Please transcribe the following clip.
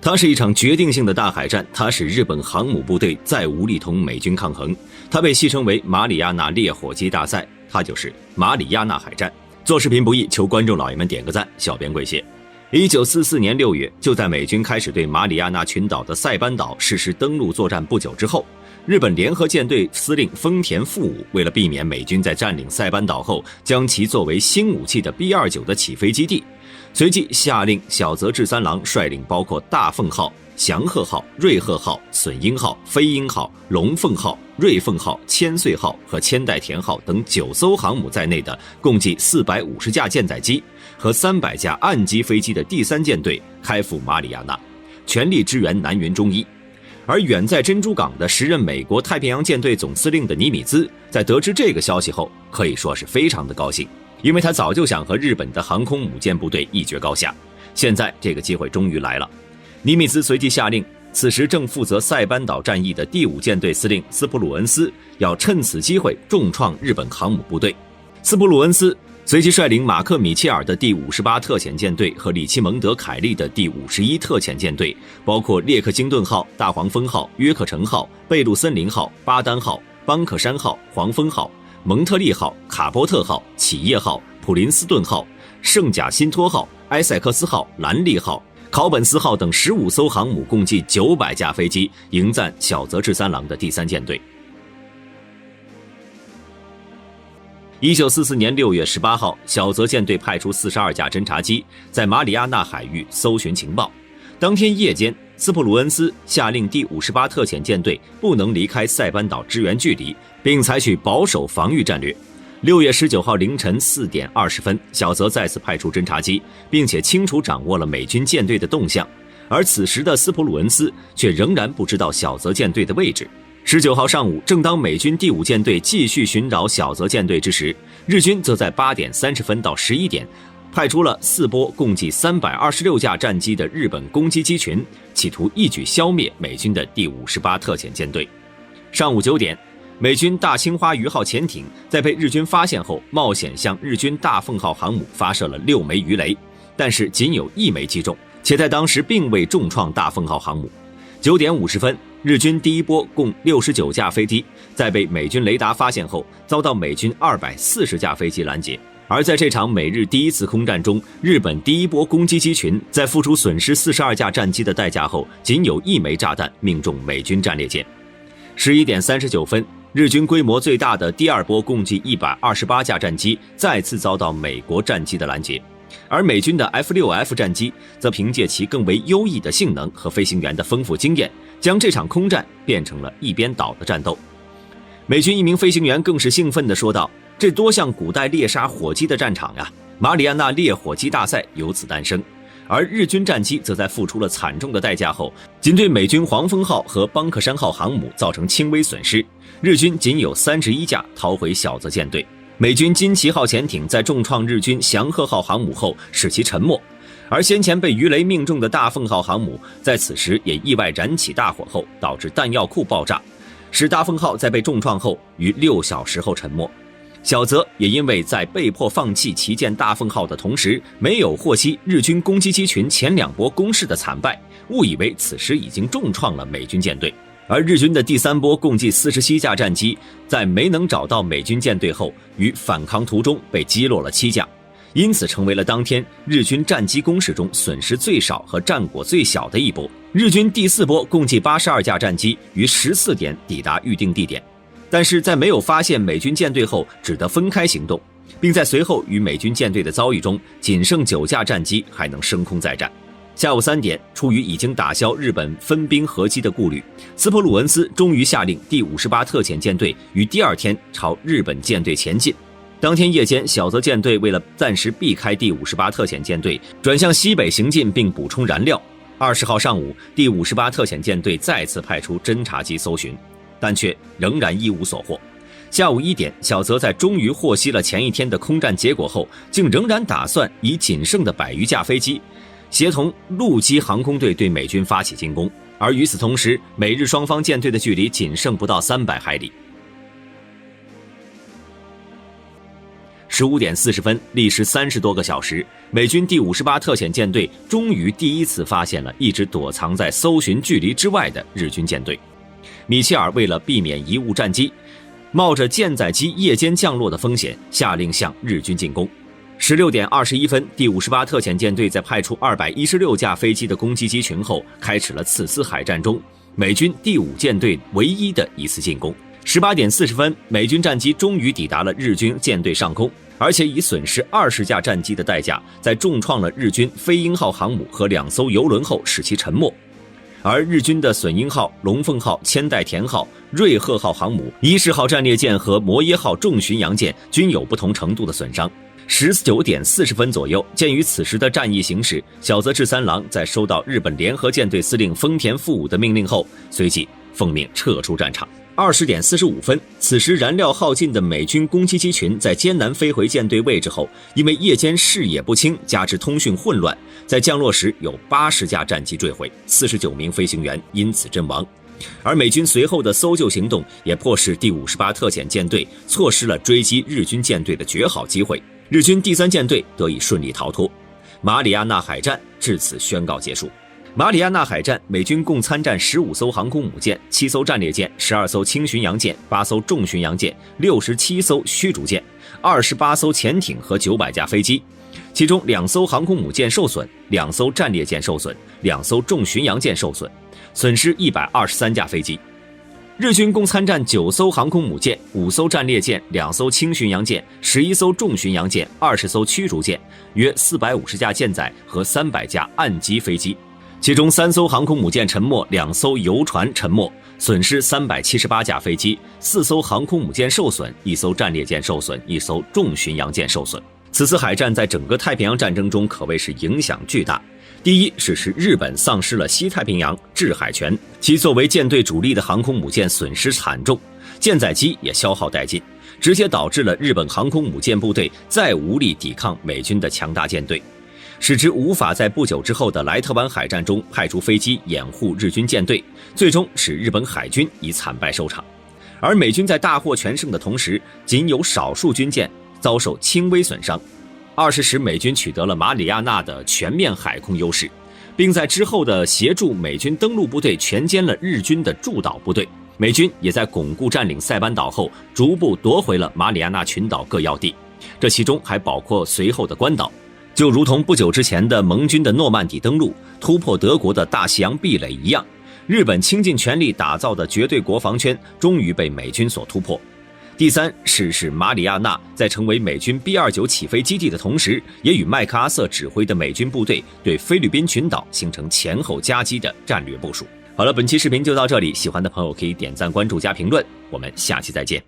它是一场决定性的大海战，它使日本航母部队再无力同美军抗衡。它被戏称为马里亚纳烈火鸡大赛，它就是马里亚纳海战。做视频不易，求观众老爷们点个赞，小编跪谢。1944年6月，就在美军开始对马里亚纳群岛的塞班岛实施登陆作战不久之后，日本联合舰队司令丰田富武为了避免美军在占领塞班岛后将其作为新武器的 B-29的起飞基地，随即下令小泽治三郎率领包括大凤号、祥鹤号、瑞鹤号、隼鹰号、飞鹰号、龙凤号、瑞凤号、千岁号和千代田号等9艘航母在内的共计450架舰载机和300架岸基飞机的第3舰队开赴马里亚纳，全力支援南云忠一。而远在珍珠港的时任美国太平洋舰队总司令的尼米兹，在得知这个消息后，可以说是非常的高兴，因为他早就想和日本的航空母舰部队一决高下。现在这个机会终于来了。尼米兹随即下令，此时正负责塞班岛战役的第5舰队司令斯普鲁恩斯要趁此机会重创日本航母部队。斯普鲁恩斯随即率领马克·米切尔的第58特遣舰队和里奇蒙德·凯利的第51特遣舰队，包括列克星顿号、大黄蜂号、约克城号、贝路森林号、巴丹号、邦克山号、黄蜂号、蒙特利号、卡波特号、企业号、普林斯顿号、圣贾辛托号、埃塞克斯号、兰利号、考本斯号等15艘航母，共计900架飞机，迎战小泽治三郎的第3舰队。1944年6月18号，小泽舰队派出42架侦察机在马里亚纳海域搜寻情报。当天夜间，斯普鲁恩斯下令第58特遣舰队不能离开塞班岛支援距离，并采取保守防御战略。6月19号凌晨4点20分，小泽再次派出侦察机，并且清楚掌握了美军舰队的动向。而此时的斯普鲁恩斯却仍然不知道小泽舰队的位置。19号上午，正当美军第5舰队继续寻找小泽舰队之时，日军则在8点30分到11点派出了4波共计326架战机的日本攻击机群，企图一举消灭美军的第58特遣舰队。上午9点，美军大青花鱼号潜艇在被日军发现后，冒险向日军大凤号航母发射了6枚鱼雷，但是仅有1枚击中，且在当时并未重创大凤号航母。9点50分，日军第1波共69架飞机在被美军雷达发现后，遭到美军240架飞机拦截。而在这场美日第1次空战中，日本第1波攻击机群在付出损失42架战机的代价后，仅有1枚炸弹命中美军战列舰。11点39分，日军规模最大的第2波共计128架战机再次遭到美国战机的拦截。而美军的 F-6F 战机则凭借其更为优异的性能和飞行员的丰富经验，将这场空战变成了一边倒的战斗。美军一名飞行员更是兴奋地说道：“这多像古代猎杀火鸡的战场呀！马里亚纳烈火鸡大赛由此诞生。”而日军战机则在付出了惨重的代价后，仅对美军黄蜂号和邦克山号航母造成轻微损失，日军仅有31架逃回小泽舰队。美军金旗号潜艇在重创日军祥鹤号航母后使其沉没，而先前被鱼雷命中的大凤号航母在此时也意外燃起大火后，导致弹药库爆炸，使大凤号在被重创后于6小时后沉没。小泽也因为在被迫放弃旗舰大凤号的同时，没有获悉日军攻击机群前2波攻势的惨败，误以为此时已经重创了美军舰队。而日军的第3波共计47架战机在没能找到美军舰队后，于反抗途中被击落了7架，因此成为了当天日军战机攻势中损失最少和战果最小的一波。日军第4波共计82架战机于14点抵达预定地点，但是在没有发现美军舰队后只得分开行动，并在随后与美军舰队的遭遇中，仅剩9架战机还能升空再战。下午3点，出于已经打消日本分兵合击的顾虑，斯普鲁恩斯终于下令第58特遣舰队于第2天朝日本舰队前进。当天夜间，小泽舰队为了暂时避开第58特遣舰队，转向西北行进并补充燃料。20号上午，第58特遣舰队再次派出侦察机搜寻，但却仍然一无所获。下午1点，小泽在终于获悉了前一天的空战结果后，竟仍然打算以仅剩的100余架飞机协同陆基航空队对美军发起进攻，而与此同时，美日双方舰队的距离仅剩不到300海里。15点40分，历时30多个小时，美军第58特遣舰队终于第一次发现了一直躲藏在搜寻距离之外的日军舰队。米切尔为了避免贻误战机，冒着舰载机夜间降落的风险，下令向日军进攻。16点21分，第58特遣舰队在派出216架飞机的攻击机群后，开始了此次海战中美军第5舰队唯一的一次进攻。18点40分，美军战机终于抵达了日军舰队上空，而且以损失20架战机的代价，在重创了日军飞鹰号航母和2艘油轮后使其沉没。而日军的隼鹰号、龙凤号、千代田号、瑞鹤号航母、伊势号战列舰和摩耶号重巡洋舰均有不同程度的损伤。19点40分左右，鉴于此时的战役形势，小泽治三郎在收到日本联合舰队司令丰田富武的命令后，随即奉命撤出战场。20点45分，此时燃料耗尽的美军攻击机群在艰难飞回舰队位置后，因为夜间视野不清，加之通讯混乱，在降落时有80架战机坠毁，49名飞行员因此阵亡。而美军随后的搜救行动也迫使第58特遣舰队错失了追击日军舰队的绝好机会，日军第3舰队得以顺利逃脱。马里亚纳海战至此宣告结束。马里亚纳海战，美军共参战15艘航空母舰、7艘战列舰、12艘轻巡洋舰、8艘重巡洋舰、67艘驱逐舰、28艘潜艇和900架飞机，其中2艘航空母舰受损，2艘战列舰受损，2艘重巡洋舰受损，损失123架飞机。日军共参战9艘航空母舰、5艘战列舰、2艘轻巡洋舰、11艘重巡洋舰、20艘驱逐舰，约450架舰载和300架岸基飞机。其中3艘航空母舰沉没，2艘游船沉没，损失378架飞机，4艘航空母舰受损，1艘战列舰受损，1艘重巡洋舰受损。此次海战在整个太平洋战争中可谓是影响巨大。第一是使日本丧失了西太平洋制海权，其作为舰队主力的航空母舰损失惨重，舰载机也消耗殆尽，直接导致了日本航空母舰部队再无力抵抗美军的强大舰队，使之无法在不久之后的莱特湾海战中派出飞机掩护日军舰队，最终使日本海军以惨败收场。而美军在大获全胜的同时，仅有少数军舰遭受轻微损伤，使美军取得了马里亚纳的全面海空优势，并在之后的协助美军登陆部队全歼了日军的驻岛部队。美军也在巩固占领塞班岛后，逐步夺回了马里亚纳群岛各要地，这其中还包括随后的关岛。就如同不久之前的盟军的诺曼底登陆突破德国的大西洋壁垒一样，日本倾尽全力打造的绝对国防圈终于被美军所突破。第三是使马里亚纳在成为美军 B-29 起飞基地的同时，也与麦克阿瑟指挥的美军部队对菲律宾群岛形成前后夹击的战略部署。好了，本期视频就到这里，喜欢的朋友可以点赞、关注、加评论，我们下期再见。